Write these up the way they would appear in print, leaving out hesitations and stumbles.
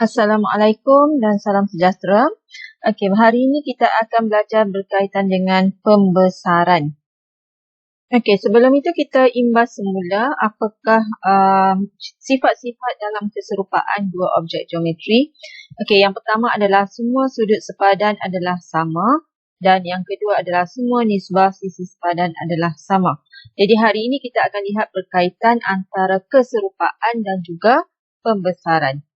Assalamualaikum dan salam sejahtera. Okey, hari ini kita akan belajar berkaitan dengan pembesaran. Okey, sebelum itu kita imbas semula apakah sifat-sifat dalam keserupaan dua objek geometri. Okey, yang pertama adalah semua sudut sepadan adalah sama dan yang kedua adalah semua nisbah sisi sepadan adalah sama. Jadi hari ini kita akan lihat berkaitan antara keserupaan dan juga pembesaran.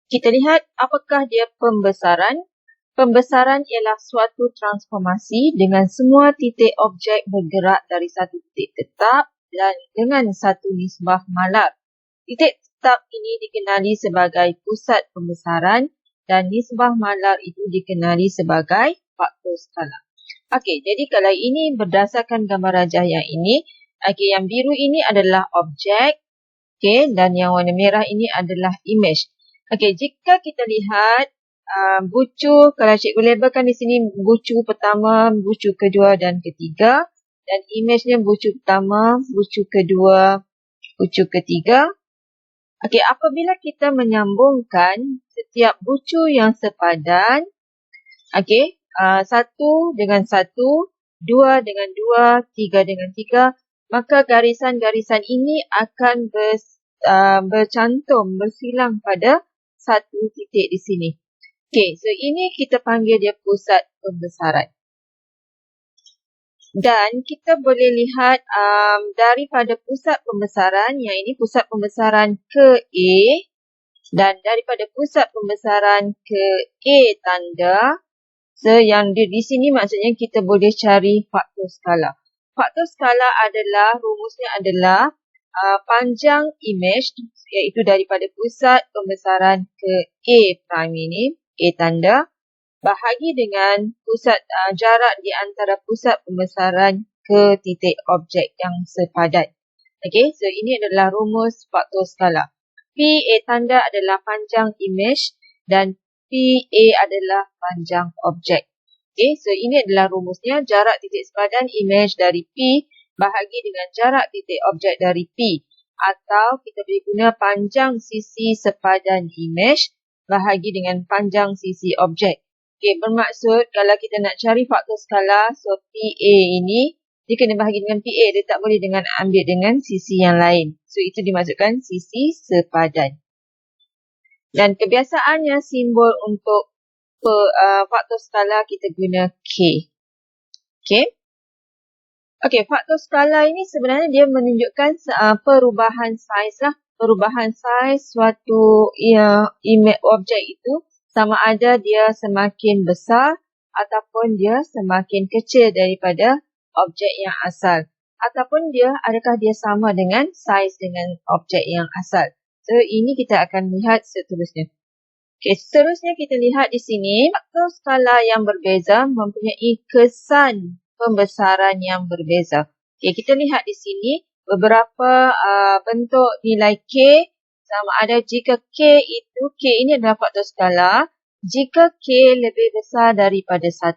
Kita lihat apakah dia pembesaran. Pembesaran ialah suatu transformasi dengan semua titik objek bergerak dari satu titik tetap dan dengan satu nisbah malar. Titik tetap ini dikenali sebagai pusat pembesaran dan nisbah malar itu dikenali sebagai faktor skala. Okey, jadi kalau ini berdasarkan gambar rajah yang ini, okey, yang biru ini adalah objek, okey, dan yang warna merah ini adalah image. Okey, jika kita lihat bucu, kalau cikgu labelkan di sini bucu pertama, bucu kedua dan ketiga, dan image-nya bucu pertama, bucu kedua, bucu ketiga. Okey, apabila kita menyambungkan setiap bucu yang sepadan, okey, satu dengan satu, dua dengan dua, tiga dengan tiga, maka garisan-garisan ini akan bercantum, bersilang pada satu titik di sini. Okey, so ini kita panggil dia pusat pembesaran. Dan kita boleh lihat daripada pusat pembesaran, yang ini pusat pembesaran ke A, dan daripada pusat pembesaran ke A tanda, so yang di sini maksudnya kita boleh cari faktor skala. Faktor skala adalah, rumusnya adalah panjang image, iaitu daripada pusat pembesaran ke A prime ini, A tanda, bahagi dengan pusat jarak di antara pusat pembesaran ke titik objek yang sepadan. Okey, so ini adalah rumus faktor skala. P A tanda adalah panjang image dan P A adalah panjang objek. Okey, so ini adalah rumusnya, jarak titik sepadan image dari P bahagi dengan jarak titik objek dari P. Atau kita boleh guna panjang sisi sepadan image bahagi dengan panjang sisi objek. Okey, bermaksud kalau kita nak cari faktor skala, so PA ini dia kena bahagi dengan PA, dia tak boleh ambil dengan sisi yang lain. So itu dimaksudkan sisi sepadan. Dan kebiasaannya simbol untuk faktor skala kita guna K. Okey. Okey, faktor skala ini sebenarnya dia menunjukkan perubahan saiz lah. Perubahan saiz suatu objek itu sama ada dia semakin besar ataupun dia semakin kecil daripada objek yang asal. Ataupun adakah dia sama dengan saiz dengan objek yang asal. So ini kita akan lihat seterusnya. Okey, seterusnya kita lihat di sini faktor skala yang berbeza mempunyai kesan pembesaran yang berbeza. Okey, kita lihat di sini beberapa bentuk nilai K sama ada jika K ini adalah faktor skala. Jika K lebih besar daripada 1,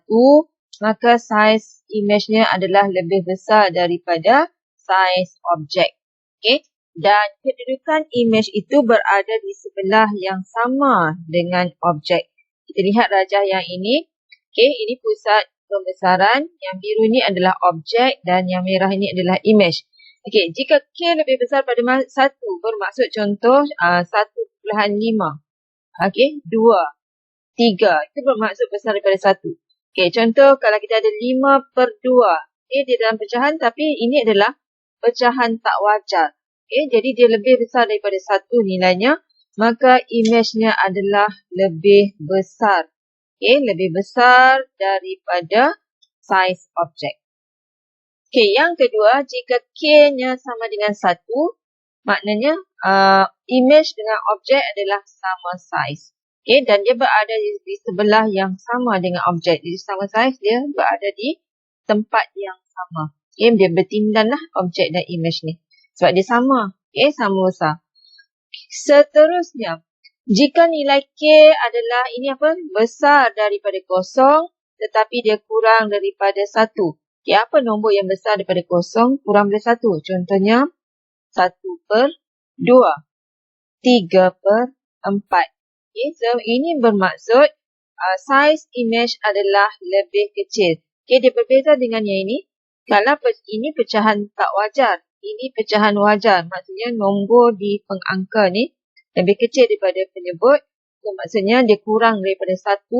maka saiz image-nya adalah lebih besar daripada saiz objek. Okey, dan kedudukan image itu berada di sebelah yang sama dengan objek. Kita lihat rajah yang ini. Okey, ini pusat pembesaran, yang biru ini adalah objek dan yang merah ini adalah image. Okey, jika K lebih besar pada 1, bermaksud contoh 1.5. Okey, 2, 3, itu bermaksud besar daripada 1. Okey, contoh kalau kita ada 5/2. Okey, dia dalam pecahan tapi ini adalah pecahan tak wajar. Okey, jadi dia lebih besar daripada 1 nilainya, maka image-nya adalah lebih besar. Okey, lebih besar daripada saiz objek. Okey, yang kedua, jika K-nya sama dengan 1, maknanya image dengan objek adalah sama saiz. Okey, dan dia berada di sebelah yang sama dengan objek. Jadi sama saiz, dia berada di tempat yang sama. Okey, dia bertindanlah objek dan image ni. Sebab dia sama. Okey, sama besar. Seterusnya, jika nilai K adalah besar daripada 0, tetapi dia kurang daripada 1. Okey, apa nombor yang besar daripada 0 kurang daripada 1? Contohnya 1/2, 3/2, Okay, so ini bermaksud size image adalah lebih kecil. Okay, dia berbeza dengan yang ini. Kalau ini pecahan tak wajar, ini pecahan wajar. Maksudnya nombor di pengangka ni lebih kecil daripada penyebut. So, maksudnya dia kurang daripada 1,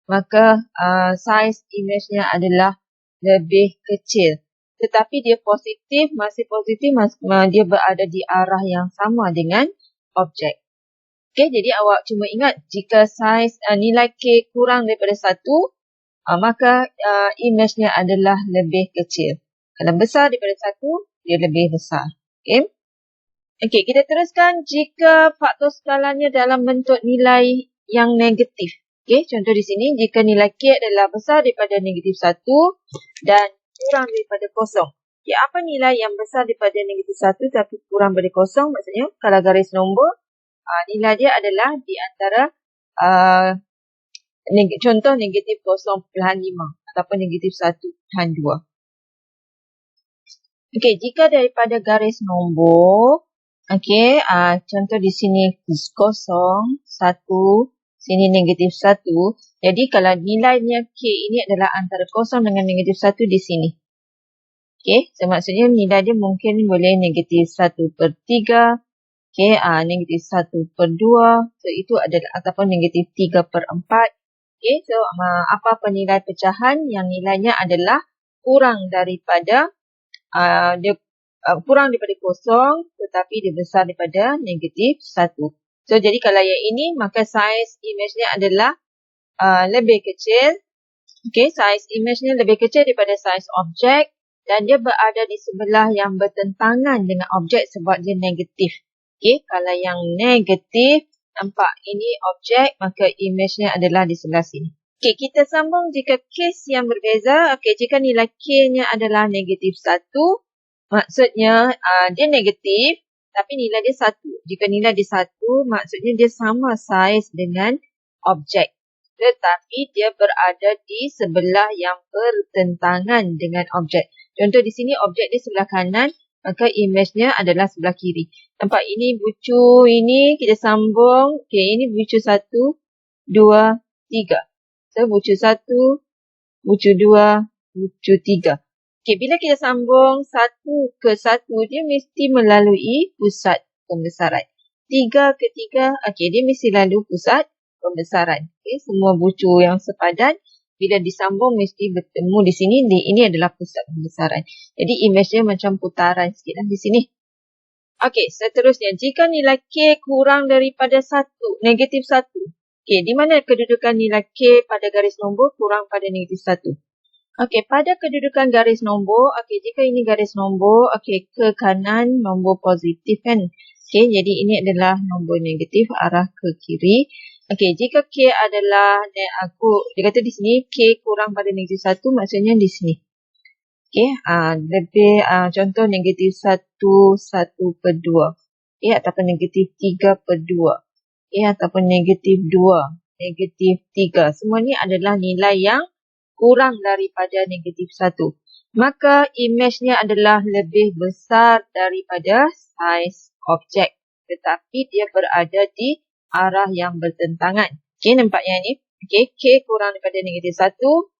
maka size image-nya adalah lebih kecil. Tetapi dia positif, masih positif, dia berada di arah yang sama dengan objek. Okay, jadi awak cuma ingat jika size nilai K kurang daripada 1, maka image-nya adalah lebih kecil. Kalau besar daripada 1, dia lebih besar. Okay. Okay, kita teruskan jika faktor skalanya dalam bentuk nilai yang negatif. Okay, contoh di sini, jika nilai K adalah besar daripada negatif 1 dan kurang daripada 0. Okay, apa nilai yang besar daripada negatif 1 tapi kurang daripada 0? Maksudnya, kalau garis nombor, nilai dia adalah di antara contoh negatif 0.5 ataupun negatif 1.2. Okey, jika daripada garis nombor, okey, contoh di sini 0, 1, sini negatif 1. Jadi kalau nilainya K ini adalah antara 0 dengan negatif 1 di sini. Okey, so maksudnya nilai dia mungkin boleh negatif 1/3. Okey, negatif 1/2. So itu adalah ataupun negatif 3/4. Okey, so apa-apa nilai pecahan yang nilainya adalah kurang daripada kurang daripada 0 tetapi dia besar daripada negatif 1. So jadi kalau yang ini maka size image-nya adalah lebih kecil. Okey, size image-nya lebih kecil daripada size objek dan dia berada di sebelah yang bertentangan dengan objek sebab dia negatif. Okey, kalau yang negatif nampak ini objek, maka image-nya adalah di sebelah sini. Okey, kita sambung jika kes yang berbeza. Okey, jika nilai K-nya adalah negatif 1, maksudnya dia negatif tapi nilai dia 1. Jika nilai dia 1, maksudnya dia sama saiz dengan objek. Tetapi dia berada di sebelah yang bertentangan dengan objek. Contoh di sini objek dia sebelah kanan, maka image-nya adalah sebelah kiri. Nampak ini bucu ini kita sambung. Okey, ini bucu 1, 2, 3. So bucu 1, bucu 2, bucu 3. Okey, bila kita sambung 1 ke 1, dia mesti melalui pusat pembesaran. 3 ke 3, okey, dia mesti lalu pusat pembesaran. Okey, semua bucu yang sepadan bila disambung mesti bertemu di sini. Ini adalah pusat pembesaran. Jadi image dia macam putaran sikit di sini. Okey, seterusnya jika nilai K kurang daripada 1, negatif 1. Okey, di mana kedudukan nilai K pada garis nombor kurang pada negatif 1? Okey, pada kedudukan garis nombor, okey, jika ini garis nombor, okey, ke kanan nombor positif kan. Okey, jadi ini adalah nombor negatif arah ke kiri. Okey, jika K adalah, dia kata di sini K kurang pada negatif 1, maksudnya di sini. Okey, contoh negatif 1, 1/2. Okey, ataupun negatif 3/2. Okey, ataupun negatif 2, negatif 3. Semua ni adalah nilai yang kurang daripada negatif 1. Maka image-nya adalah lebih besar daripada saiz objek. Tetapi dia berada di arah yang bertentangan. Okey, nampak yang ni? Okey, K kurang daripada negatif 1.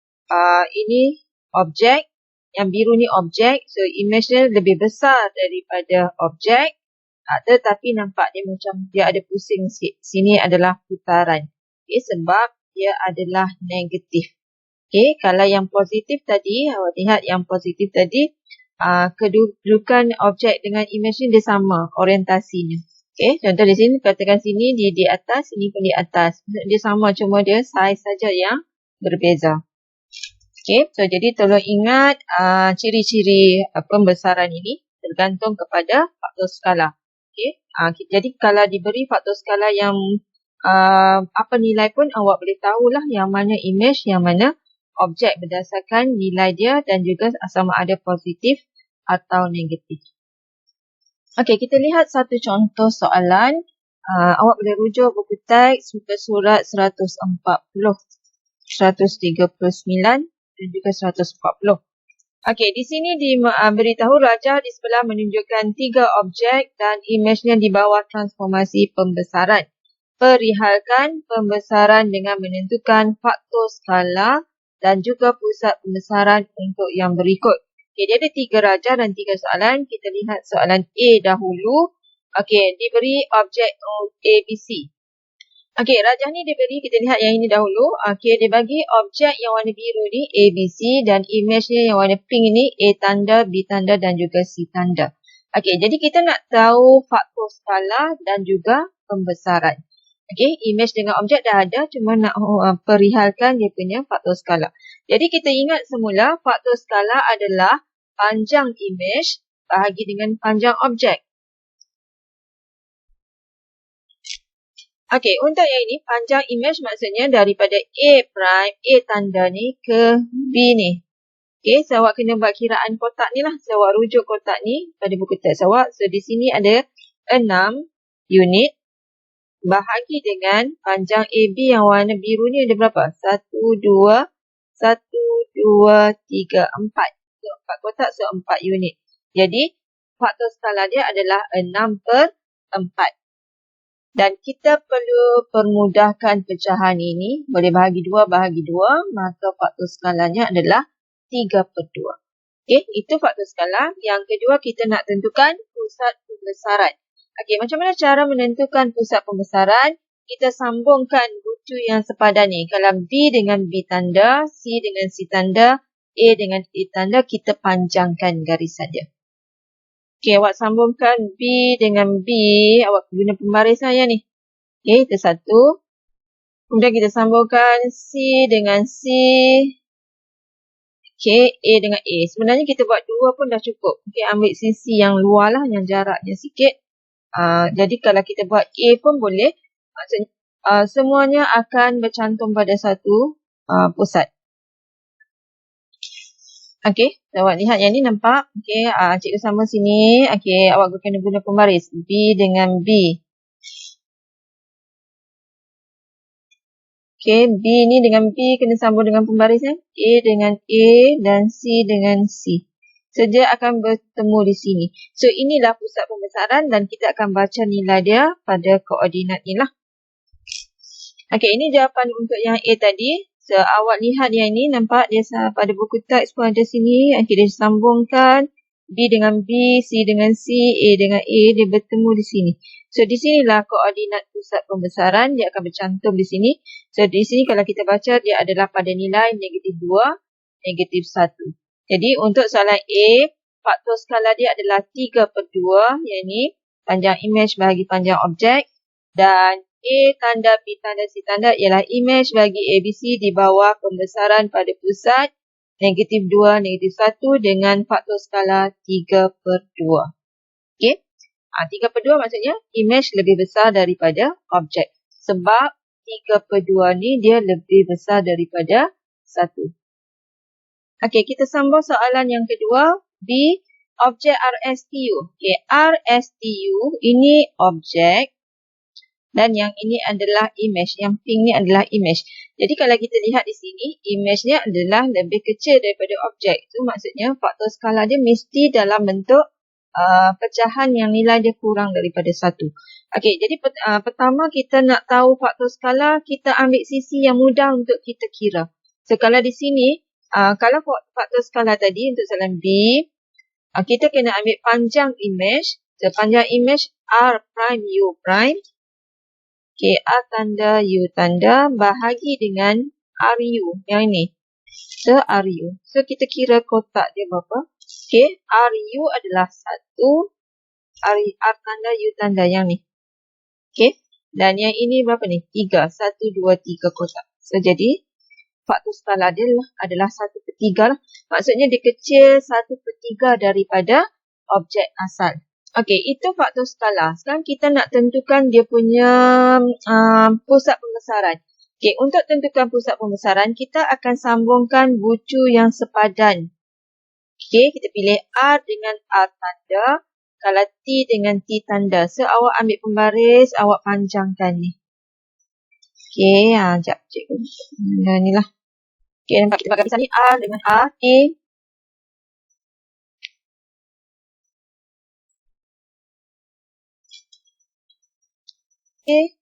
Ini objek. Yang biru ni objek. So, image-nya lebih besar daripada objek. Tetapi nampak dia macam dia ada pusing sikit. Sini adalah putaran. Okey, sebab dia adalah negatif. Okey, kalau yang positif tadi, awak lihat yang positif tadi, kedudukan objek dengan image ni dia sama orientasinya. Okey, contoh di sini, katakan sini dia di atas, sini pun di atas. Dia sama, cuma dia saiz saja yang berbeza. Okey, so jadi tolong ingat ciri-ciri pembesaran ini tergantung kepada faktor skala. Okey, jadi kalau diberi faktor skala yang apa nilai pun awak boleh tahulah yang mana image, yang mana objek berdasarkan nilai dia dan juga sama ada positif atau negatif. Okey, kita lihat satu contoh soalan. Awak boleh rujuk buku teks muka surat 140, 139 dan juga 140. Okey, di sini diberitahu rajah di sebelah menunjukkan 3 objek dan image-nya di bawah transformasi pembesaran. Perihalkan pembesaran dengan menentukan faktor skala dan juga pusat pembesaran untuk yang berikut. Okey, dia ada 3 rajah dan 3 soalan. Kita lihat soalan A dahulu. Okey, diberi objek ABC. Okey, rajah ni diberi, kita lihat yang ini dahulu. Okey, dia bagi objek yang warna biru ni ABC dan image-nya yang warna pink ni A tanda, B tanda dan juga C tanda. Okey, jadi kita nak tahu faktor skala dan juga pembesaran. Okey, image dengan objek dah ada, cuma nak perihalkan dia punya faktor skala. Jadi kita ingat semula faktor skala adalah panjang image bahagi dengan panjang objek. Okey, untuk yang ini panjang image maksudnya daripada A prime, A tanda ni ke B ni. Okey, so awak kena buat kiraan kotak ni lah. So awak rujuk kotak ni pada buku teks awak. So di sini ada 6 unit bahagi dengan panjang AB yang warna biru ni ada berapa? 1, 2, 3, 4. So 4 kotak, so 4 unit. Jadi faktor skala dia adalah 6/4. Dan kita perlu permudahkan pecahan ini. Boleh bahagi 2, maka faktor skalanya adalah 3/2. Okey, itu faktor skala. Yang kedua, kita nak tentukan pusat pembesaran. Okey, macam mana cara menentukan pusat pembesaran? Kita sambungkan bucu yang sepadan ni. Kalau B dengan B tanda, C dengan C tanda, A dengan A tanda, kita panjangkan garisan dia. Okey, awak sambungkan B dengan B. Awak guna pembaris saya ni. Okey, itu satu. Kemudian kita sambungkan C dengan C. Okey, A dengan A. Sebenarnya kita buat 2 pun dah cukup. Okey, ambil sisi yang luar lah, yang jaraknya sikit. Jadi kalau kita buat A pun boleh. Maksudnya semuanya akan bercantum pada satu pusat. Okey, awak lihat yang ni nampak. Okey, cikgu sama sini. Okey, awak kena guna pembaris. B dengan B. Okey, B ni dengan B kena sambung dengan pembaris ya. A dengan A dan C dengan C. So, dia akan bertemu di sini. So, inilah pusat pembesaran dan kita akan baca nilai dia pada koordinat ni lah. Okey, ini jawapan untuk yang A tadi. So, awak lihat yang ini, nampak dia pada buku teks pun ada sini. Okey, dia sambungkan B dengan B, C dengan C, A dengan A, dia bertemu di sini. So, di sinilah koordinat pusat pembesaran, dia akan bercantum di sini. So, di sini kalau kita baca, dia adalah pada nilai -2, -1. Jadi, untuk soalan A, faktor skala dia adalah 3/2, yang ini panjang image bahagi panjang objek. Dan A tanda, B tanda, C tanda ialah image bagi ABC di bawah pembesaran pada pusat -2, -1 dengan faktor skala 3/2. Okey. 3/2 maksudnya image lebih besar daripada objek. Sebab 3/2 ni dia lebih besar daripada 1. Okey, kita sambung soalan yang kedua. B, objek RSTU. Okey, RSTU ini objek. Dan yang ini adalah image. Yang pink ni adalah image. Jadi kalau kita lihat di sini, image-nya adalah lebih kecil daripada objek. Itu maksudnya faktor skala dia mesti dalam bentuk pecahan yang nilai dia kurang daripada 1. Okey, jadi pertama kita nak tahu faktor skala, kita ambil sisi yang mudah untuk kita kira. So kalau di sini, kalau faktor skala tadi untuk soalan B, kita kena ambil panjang image. So panjang image R prime U prime. Okey, A tanda, U tanda bahagi dengan RU yang ini. So, RU. So, kita kira kotak dia berapa. Okey, RU adalah 1. R tanda, U tanda yang ni. Okey, dan yang ini berapa ni? 3. 1, 2, 3 kotak. So, jadi faktor skala dia adalah 1/3 lah. Maksudnya dia kecil 1/3 daripada objek asal. Okey, itu faktor skala. Sekarang kita nak tentukan dia punya pusat pembesaran. Okey, untuk tentukan pusat pembesaran, kita akan sambungkan bucu yang sepadan. Okey, kita pilih R dengan R tanda. Kalau T dengan T tanda. So, awak ambil pembaris, awak panjangkan ni. Okey, sekejap cikgu. Ni lah. Okey, nampak kita pakai garisan ni R dengan R, T. Okay.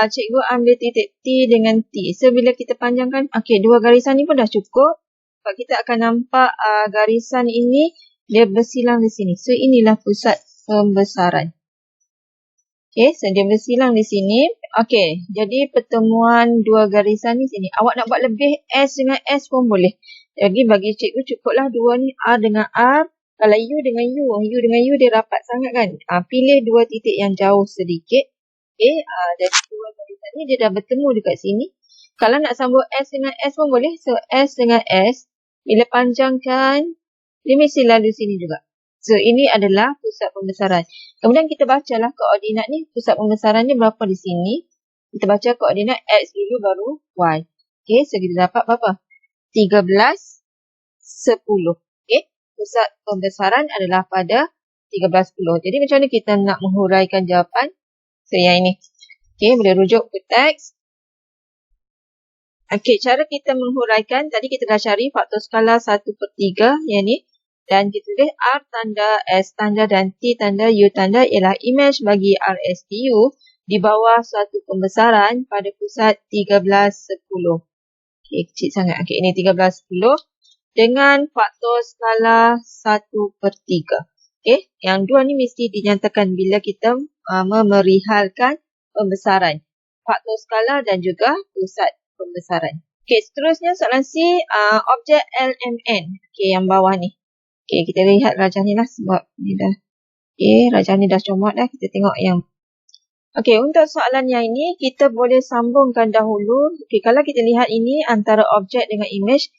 cikgu ambil titik T dengan T. So, bila kita panjangkan, okey, dua garisan ni pun dah cukup. Sebab kita akan nampak garisan ini, dia bersilang di sini. So, inilah pusat pembesaran. Okey, so dia bersilang di sini. Okey, jadi pertemuan dua garisan ni sini. Awak nak buat lebih S dengan S pun boleh. Jadi bagi cikgu cukuplah dua ni, R dengan R. Kalau U dengan U dengan U dia rapat sangat kan. Pilih dua titik yang jauh sedikit. Okey, jadi dua garisan ni dia dah bertemu dekat sini. Kalau nak sambung S dengan S pun boleh. So, S dengan S. Bila panjangkan, dia mesti lalu sini juga. So, ini adalah pusat pembesaran. Kemudian kita bacalah koordinat ni. Pusat pembesaran ni berapa di sini. Kita baca koordinat X dulu baru Y. Okay, so kita dapat berapa? 13, 10. Okay, pusat pembesaran adalah pada 13, 10. Jadi macam mana kita nak menghuraikan jawapan? So, yang ini. Okay, boleh rujuk ke teks. Okay, cara kita menghuraikan. Tadi kita dah cari faktor skala 1/3. Yang ni. Dan kita tulis R tanda, S tanda dan T tanda, U tanda ialah imej bagi RSTU di bawah suatu pembesaran pada pusat 13, 10. Okay, kecil sangat. Okay, ini 13, 10 dengan faktor skala 1/3. Okay, yang dua ni mesti dinyatakan bila kita memerihalkan pembesaran. Faktor skala dan juga pusat pembesaran. Okay, seterusnya soalan C, objek LMN. Okay, yang bawah ni. Okay, kita lihat rajah ni lah sebab ni dah. Okay, rajah ni dah comot dah. Kita tengok yang. Okay, untuk soalan yang ini, kita boleh sambungkan dahulu. Okay, kalau kita lihat ini antara objek dengan imej,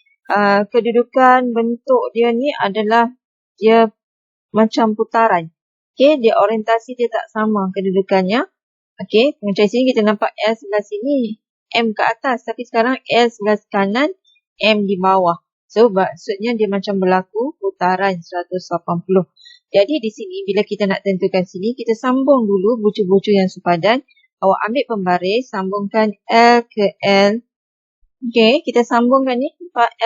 kedudukan bentuk dia ni adalah dia macam putaran. Okay, dia orientasi dia tak sama kedudukannya. Okay, macam sini kita nampak L sebelah sini, M ke atas. Tapi sekarang L sebelah kanan, M di bawah. So, maksudnya dia macam berlaku putaran 180. Jadi, di sini, bila kita nak tentukan sini, kita sambung dulu bucu-bucu yang sepadan. Awak ambil pembaris, sambungkan L ke L. Okey, kita sambungkan ni.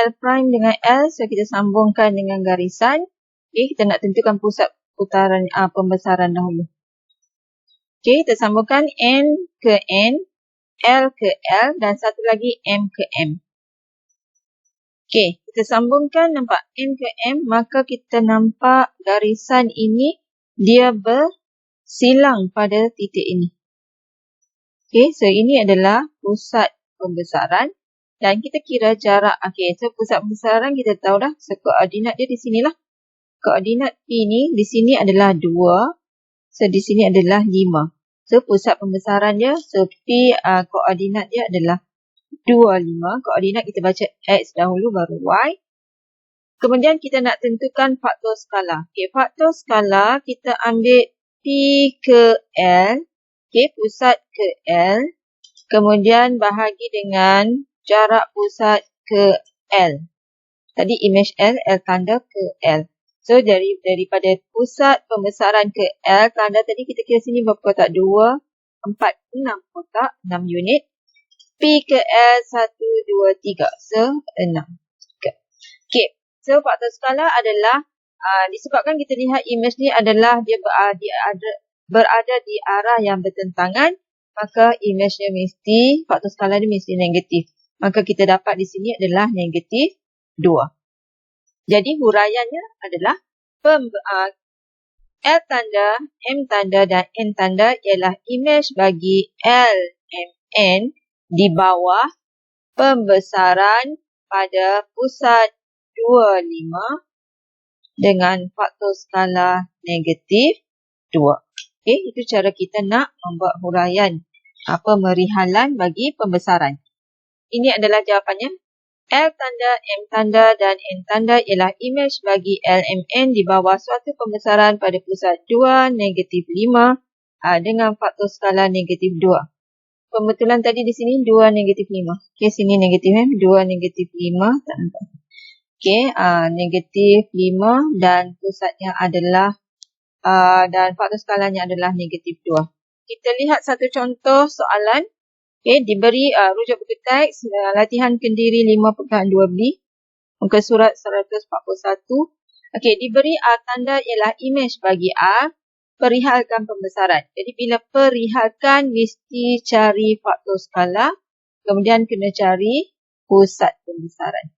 L prime dengan L. So, kita sambungkan dengan garisan. Okey, kita nak tentukan pusat putaran pembesaran dahulu. Okey, kita sambungkan N ke N, L ke L dan satu lagi M ke M. Okey, kita sambungkan nampak M ke M, maka kita nampak garisan ini dia bersilang pada titik ini. Okey, so ini adalah pusat pembesaran dan kita kira jarak. Okey, so pusat pembesaran kita tahu dah, so koordinat dia di sinilah. Koordinat P ni di sini adalah 2, so di sini adalah 5. So pusat pembesaran dia, so P koordinat dia adalah 25. Koordinat kita baca X dahulu baru Y. Kemudian kita nak tentukan faktor skala. Okay, faktor skala kita ambil P ke L. Okay, pusat ke L. Kemudian bahagi dengan jarak pusat ke L. Tadi imej L, L tanda ke L. So, daripada pusat pembesaran ke L tanda tadi kita kira sini berapa kotak? 2, 4, 6 kotak, 6 unit. P ke L 1, 2, 3. So, 6. Okay. So, faktor skala adalah disebabkan kita lihat imej ni adalah dia berada di arah yang bertentangan, maka imej dia mesti, faktor skala dia mesti negatif. Maka kita dapat di sini adalah negatif 2. Jadi, huraiannya adalah L tanda, M tanda dan N tanda ialah imej bagi L, M, N di bawah pembesaran pada pusat 25 dengan faktor skala negatif 2. Okay, itu cara kita nak membuat huraian pemerihalan bagi pembesaran. Ini adalah jawapannya. L tanda, M tanda dan N tanda ialah imej bagi L, M, N di bawah suatu pembesaran pada pusat 2, negatif 5 dengan faktor skala negatif 2. Pembetulan tadi di sini 2, negatif 5. Okey, sini negatif 2, negatif 5. Tak nampak. Okey, negatif 5 dan pusatnya adalah dan faktor skalanya adalah negatif 2. Kita lihat satu contoh soalan. Okey, diberi rujuk buku teks latihan kendiri 5.2b. Muka surat 141. Okey, diberi R tanda ialah imej bagi R. perihalkan pembesaran. Jadi bila perihalkan mesti cari faktor skala, kemudian kena cari pusat pembesaran.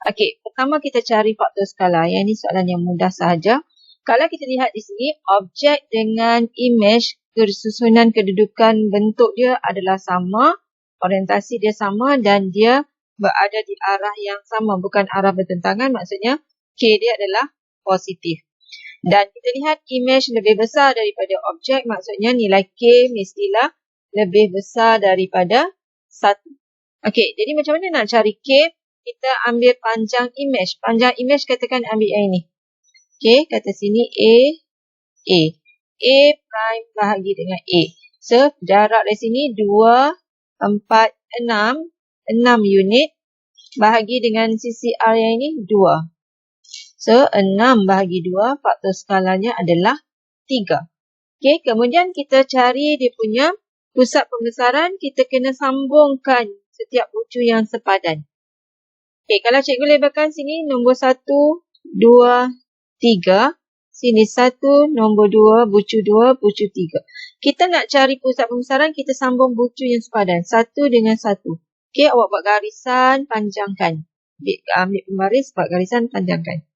Okey, pertama kita cari faktor skala. Yang ini soalan yang mudah sahaja. Kalau kita lihat di sini, objek dengan imej, kesusunan kedudukan bentuk dia adalah sama, orientasi dia sama dan dia berada di arah yang sama, bukan arah bertentangan, maksudnya K dia adalah positif. Dan kita lihat imej lebih besar daripada objek, maksudnya nilai K mestilah lebih besar daripada 1. Okey, jadi macam mana nak cari K? Kita ambil panjang imej. Panjang imej katakan ambil yang ini. Okey, kata sini A. A prime bahagi dengan A. So, jarak dari sini 2, 4, 6. 6 unit. Bahagi dengan sisi R yang ini 2. So, 6 bahagi 2, faktor skalanya adalah 3. Okey, kemudian kita cari dia punya pusat pembesaran. Kita kena sambungkan setiap bucu yang sepadan. Okey, kalau cikgu labelkan sini nombor 1, 2, 3. Sini 1, nombor 2, bucu 2, bucu 3. Kita nak cari pusat pembesaran, kita sambung bucu yang sepadan. 1 dengan 1. Okey, awak buat garisan, panjangkan. Ambil pembaris, buat garisan, panjangkan.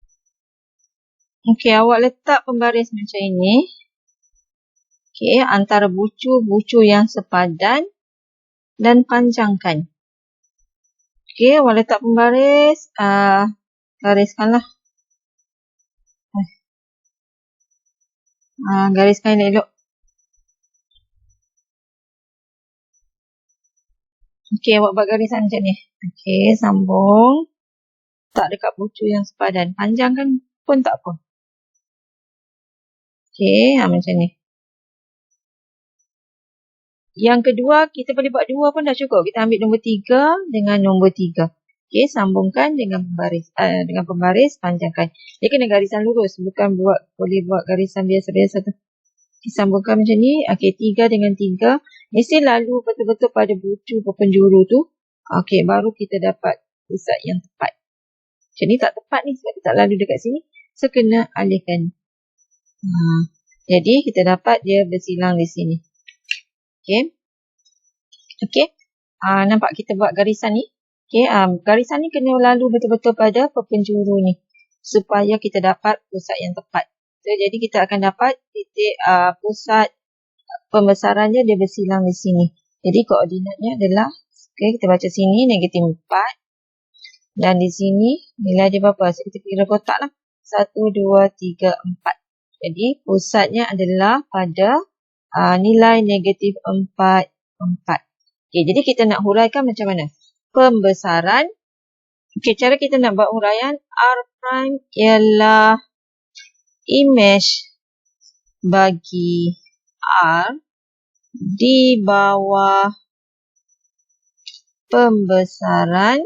Okey, awak letak pembaris macam ini. Okey, antara bucu-bucu yang sepadan dan panjangkan. Okey, awak letak pembaris, gariskanlah. Gariskan elok. Okey, awak buat garisan macam ni. Okey, sambung. Tak dekat bucu yang sepadan. Panjangkan pun tak apa. Okey, macam ni. Yang kedua, kita boleh buat 2 pun dah cukup. Kita ambil nombor 3 dengan nombor 3. Okey, sambungkan dengan pembaris, panjangkan. Dia kena garisan lurus, bukan boleh buat garisan biasa-biasa tu. Disambungkan macam ni. Okey, 3 dengan 3. Mesti lalu betul-betul pada bucu penjuru tu. Okey, baru kita dapat pusat yang tepat. Macam ni tak tepat ni sebab kita tak lalu dekat sini. So, kena alihkan. Jadi, kita dapat dia bersilang di sini. Okey. Okey. Nampak kita buat garisan ni. Okey. Garisan ni kena lalu betul-betul pada penjuru ni. Supaya kita dapat pusat yang tepat. So, jadi kita akan dapat titik pusat pembesarannya dia bersilang di sini. Jadi koordinatnya adalah, okey, kita baca sini negatif 4. Dan di sini nilai dia berapa? So, kita kira kotak lah. 1, 2, 3, 4. Jadi pusatnya adalah pada nilai negatif 4, 4. Okey, jadi kita nak huraikan macam mana? Pembesaran. Okey, cara kita nak buat huraian, R prime ialah imej bagi R di bawah pembesaran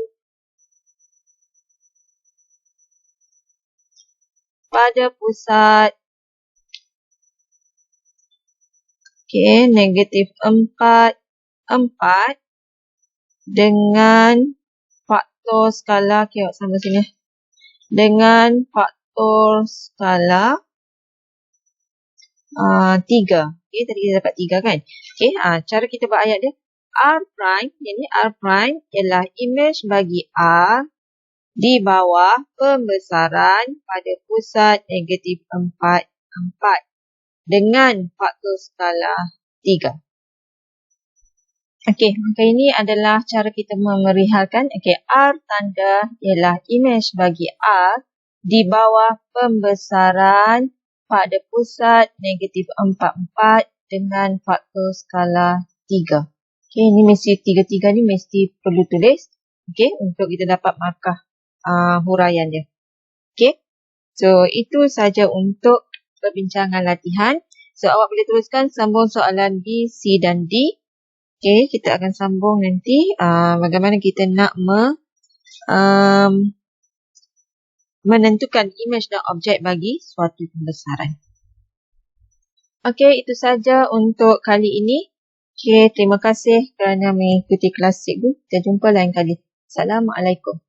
pada pusat. Okey, negatif 4, 4 dengan faktor skala. Okey, awak sama sini. Dengan faktor skala 3. Okey, tadi kita dapat 3 kan? Okey, cara kita buat ayat dia. R prime, ini R prime ialah imej bagi R di bawah pembesaran pada pusat negatif 4, 4. Dengan faktor skala 3. Okey, maka ini adalah cara kita memerihalkan. Okey, R tanda ialah imej bagi R di bawah pembesaran pada pusat negatif 4, 4 dengan faktor skala 3. Okey, ini mesti 3 ni mesti perlu tulis. Okey, untuk kita dapat markah huraian dia. Okey, so itu saja untuk perbincangan latihan. So, awak boleh teruskan sambung soalan B, C dan D. Okey, kita akan sambung nanti bagaimana kita nak menentukan imej dan objek bagi suatu pembesaran. Okey, itu saja untuk kali ini. Okey, terima kasih kerana mengikuti kelas cikgu. Kita jumpa lain kali. Assalamualaikum.